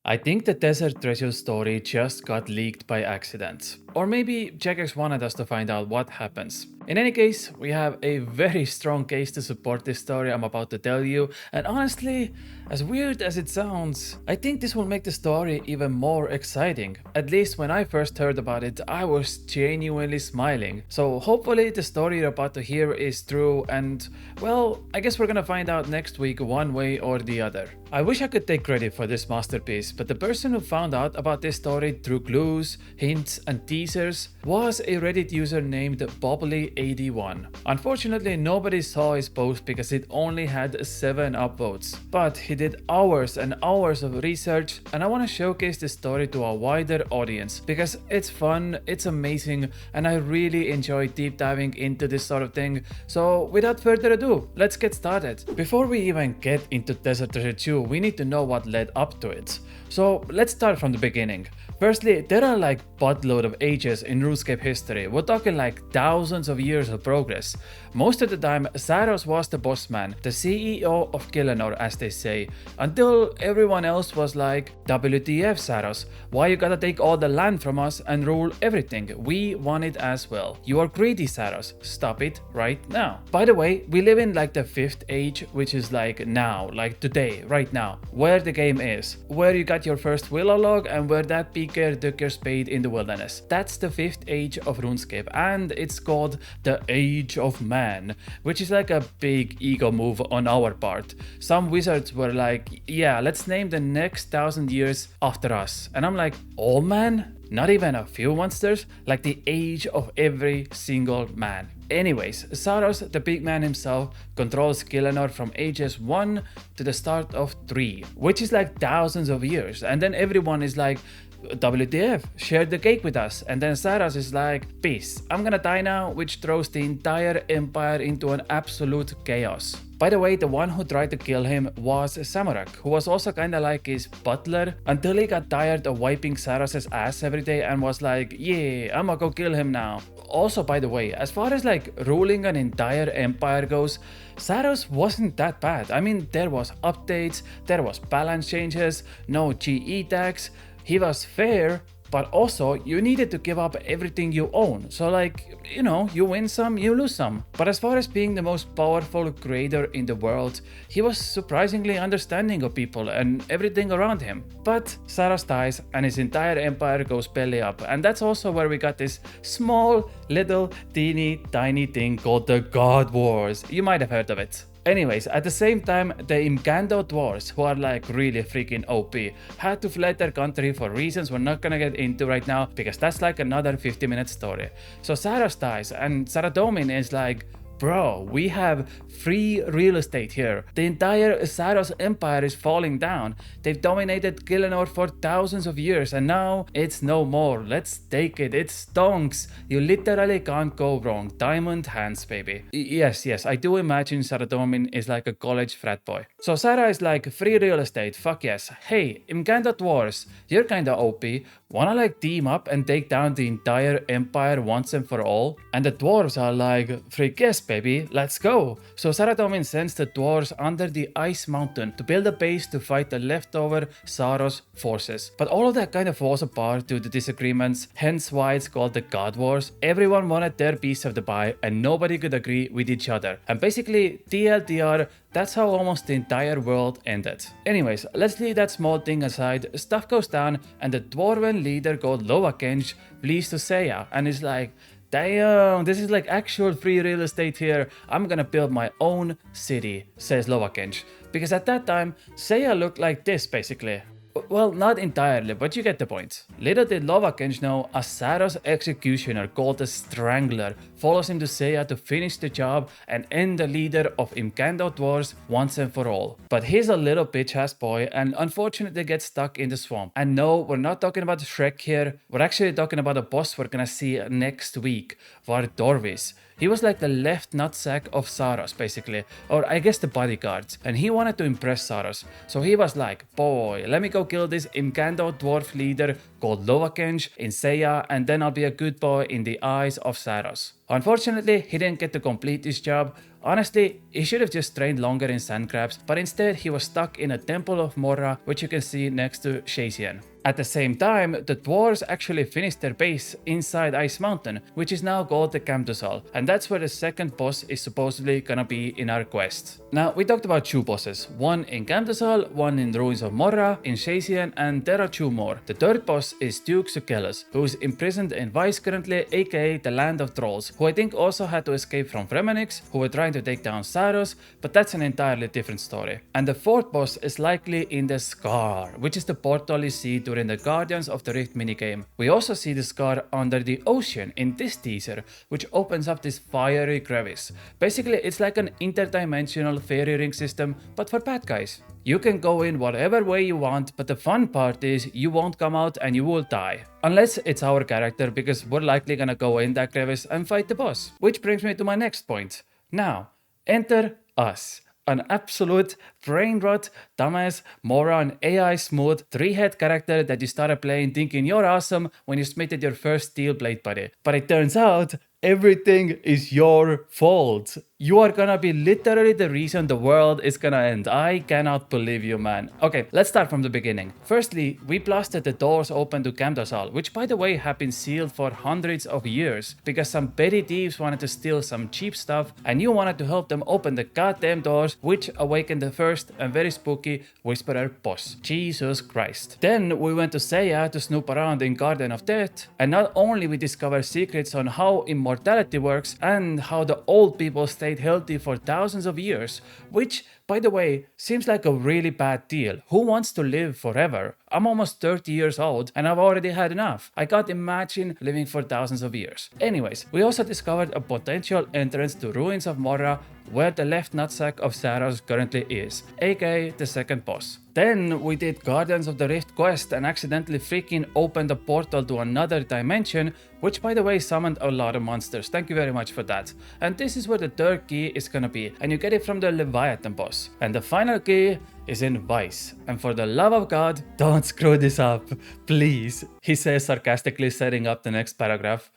I think the Desert Treasure story just got leaked by accident. Or maybe Jagex wanted us to find out what happens. In any case, we have a very strong case to support this story I'm about to tell you, and honestly, as weird as it sounds, I think this will make the story even more exciting. At least when I first heard about it, I was genuinely smiling. So hopefully the story you're about to hear is true and, well, I guess we're gonna find out next week one way or the other. I wish I could take credit for this masterpiece, but the person who found out about this story through clues, hints, and teasers was a Reddit user named Bobbly81. Unfortunately, nobody saw his post because it only had 7 upvotes. But he did hours and hours of research, and I want to showcase this story to a wider audience because it's fun, it's amazing, and I really enjoy deep diving into this sort of thing. So without further ado, let's get started. Before we even get into Desert Treasure 2, we need to know what led up to it. So let's start from the beginning. Firstly, there are like buttload of ages in RuneScape history. We're talking like thousands of years of progress. Most of the time, Saros was the boss man, the CEO of Killenor, as they say, until everyone else was like, WTF Saros, why you gotta take all the land from us and rule everything? We want it as well. You are greedy, Saros. Stop it right now. By the way, we live in like the 5th age, which is like now, like today, right now, where the game is, where you got your first willow log and where that Beaker took your spade in the wilderness. That's the 5th age of RuneScape, and it's called the Age of Man, which is like a big ego move on our part. Some wizards were like, yeah, let's name the next 1000 years after us. And I'm like, all man? Not even a few monsters? Like the age of every single man. Anyways, Saros, the big man himself, controls Killenor from ages 1 to the start of 3, which is like thousands of years. And then everyone is like, WTF, share the cake with us. And then Saros is like, peace, I'm gonna die now, which throws the entire empire into an absolute chaos. By the way, the one who tried to kill him was Samurak, who was also kinda like his butler, until he got tired of wiping Saros' ass every day and was like, yeah, I'ma go kill him now. Also, by the way, as far as like ruling an entire empire goes, Saros wasn't that bad. I mean, there was updates, there was balance changes, no GE tax. He was fair, but also you needed to give up everything you own. So like, you know, you win some, you lose some. But as far as being the most powerful creator in the world, he was surprisingly understanding of people and everything around him. But Saros dies and his entire empire goes belly up. And that's also where we got this small, little, teeny, tiny thing called the God Wars. You might have heard of it. Anyways, at the same time, the Imgando dwarves, who are like really freaking OP, had to flee their country for reasons we're not gonna get into right now because that's like another 50-minute story. So Saros dies and Saradomin is like, bro, we have free real estate here. The entire Saros empire is falling down. They've dominated Killenor for thousands of years and now it's no more. Let's take it. It stonks. You literally can't go wrong. Diamond hands, baby. Yes, I do imagine Saradomin is like a college frat boy. So Sarah is like, free real estate, fuck yes. Hey, Imganda dwarves, you're kinda OP. Wanna like team up and take down the entire empire once and for all? And the dwarves are like, freak yes baby, let's go. So Saradomin sends the dwarves under the ice mountain to build a base to fight the leftover Saros forces. But all of that kind of falls apart due to disagreements, hence why it's called the God Wars. Everyone wanted their piece of the pie and nobody could agree with each other. And basically, TLDR, that's how almost the entire world ended. Anyways, let's leave that small thing aside. Stuff goes down and the dwarven leader called Loakenj flees to Seiya and is like, damn, this is like actual free real estate here. I'm gonna build my own city, says Loakenj. Because at that time, Seiya looked like this basically. Well, not entirely, but you get the point. Little did Loakenj know, a Saros executioner called the Strangler follows him to Seiya to finish the job and end the leader of Imgando dwarves once and for all. But he's a little bitch-ass boy and unfortunately gets stuck in the swamp. And no, we're not talking about Shrek here, we're actually talking about a boss we're gonna see next week, Vardorvis. He was like the left nutsack of Saros basically, or I guess the bodyguards, and he wanted to impress Saros. So he was like, boy, let me go kill this Imgando dwarf leader called Loakenj in Seiya and then I'll be a good boy in the eyes of Saros. Unfortunately, he didn't get to complete this job. Honestly, he should have just trained longer in sand crabs, but instead he was stuck in a temple of Morra, which you can see next to Shazian. At the same time, the dwarves actually finished their base inside Ice Mountain, which is now called the Camdusal, and that's where the second boss is supposedly gonna be in our quest. Now, we talked about 2 bosses, one in Camdusal, one in Ruins of Morra, in Shazian, and there are 2 more. The third boss is Duke Sukelos, who is imprisoned in Vice currently, aka the Land of Trolls, who I think also had to escape from Fremenix, who were trying to take down Saros, but that's an entirely different story. And the fourth boss is likely in the Scar, which is the portal you see during the Guardians of the Rift minigame. We also see the Scar under the ocean in this teaser, which opens up this fiery crevice. Basically, it's like an interdimensional fairy ring system, but for bad guys. You can go in whatever way you want, but the fun part is you won't come out and you will die. Unless it's our character, because we're likely gonna go in that crevice and fight the boss. Which brings me to my next point. Now, enter us. An absolute brain rot, dumbass, moron, AI smooth, 3-head character that you started playing thinking you're awesome when you submitted your first steel blade buddy. But it turns out everything is your fault. You are gonna be literally the reason the world is gonna end. I cannot believe you, man. Okay, let's start from the beginning. Firstly, we blasted the doors open to Camdusal, which by the way have been sealed for hundreds of years because some petty thieves wanted to steal some cheap stuff and you wanted to help them open the goddamn doors, which awakened the first and very spooky Whisperer boss. Jesus Christ. Then we went to Seiya to snoop around in Garden of Death, and not only we discovered secrets on how immortality works and how the old people stayed healthy for thousands of years, which, by the way, seems like a really bad deal. Who wants to live forever? I'm almost 30 years old and I've already had enough. I can't imagine living for thousands of years. Anyways, we also discovered a potential entrance to Ruins of Morra, where the left nutsack of Saros currently is, aka the second boss. Then we did Guardians of the Rift quest and accidentally freaking opened a portal to another dimension, which by the way summoned a lot of monsters. Thank you very much for that. And this is where the third key is gonna be, and you get it from the Leviathan boss. And the final key is in Vice. And for the love of God, don't screw this up, please, he says sarcastically, setting up the next paragraph.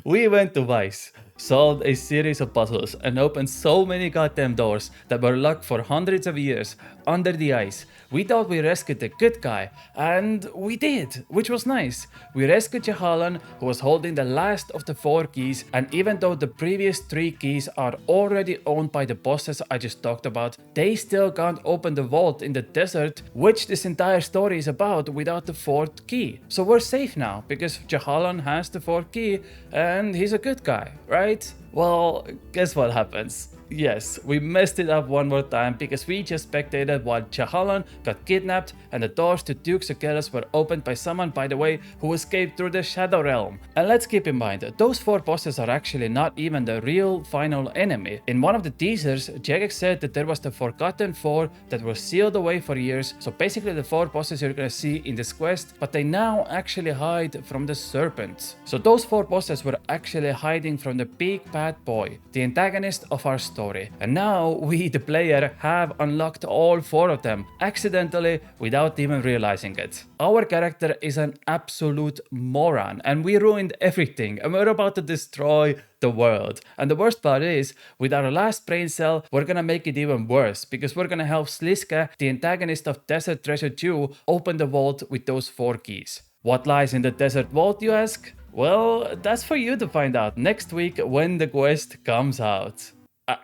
We went to Vice, solved a series of puzzles, and opened so many goddamn doors that were locked for hundreds of years under the ice. We thought we rescued the good guy, and we did, which was nice. We rescued Jehalan, who was holding the last of the 4 keys, and even though the previous 3 keys are already owned by the bosses I just talked about, they still can't open the vault in the desert, which this entire story is about, without the 4th key. So we're safe now, because Jehalan has the 4th key, and he's a good guy, right? Well, guess what happens? Yes, we messed it up one more time because we just spectated while Jehalan got kidnapped and the doors to Duke Sukelos were opened by someone, by the way, who escaped through the Shadow Realm. And let's keep in mind, those 4 bosses are actually not even the real final enemy. In one of the teasers, Jagex said that there was the Forgotten 4 that were sealed away for years, so basically the 4 bosses you're gonna see in this quest, but they now actually hide from the Serpent. So those 4 bosses were actually hiding from the big bad boy, the antagonist of our story. And now we, the player, have unlocked all 4 of them, accidentally, without even realizing it. Our character is an absolute moron, and we ruined everything, and we're about to destroy the world. And the worst part is, with our last brain cell, we're gonna make it even worse, because we're gonna help Sliska, the antagonist of Desert Treasure 2, open the vault with those 4 keys. What lies in the Desert Vault, you ask? Well, that's for you to find out next week when the quest comes out.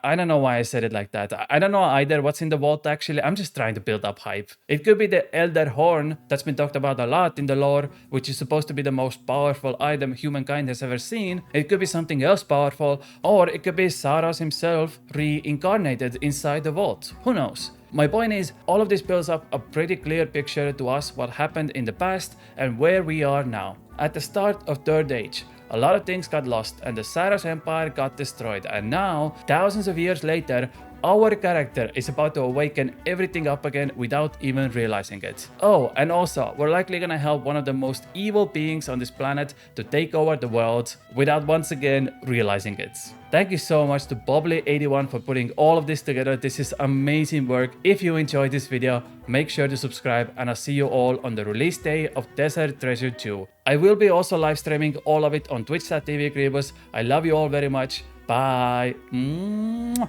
I don't know why I said it like that. I don't know either what's in the vault actually. I'm just trying to build up hype. It could be the Elder Horn that's been talked about a lot in the lore, which is supposed to be the most powerful item humankind has ever seen. It could be something else powerful, or it could be Saros himself reincarnated inside the vault. Who knows? My point is, all of this builds up a pretty clear picture to us what happened in the past and where we are now. At the start of Third Age, a lot of things got lost and the Saros Empire got destroyed, and now, thousands of years later, our character is about to awaken everything up again without even realizing it. Oh, and also, we're likely gonna help one of the most evil beings on this planet to take over the world without once again realizing it. Thank you so much to Bobbly81 for putting all of this together. This is amazing work. If you enjoyed this video, make sure to subscribe, and I'll see you all on the release day of Desert Treasure 2. I will be also live streaming all of it on twitch.tv Kriibus. I love you all very much. Bye. Mwah.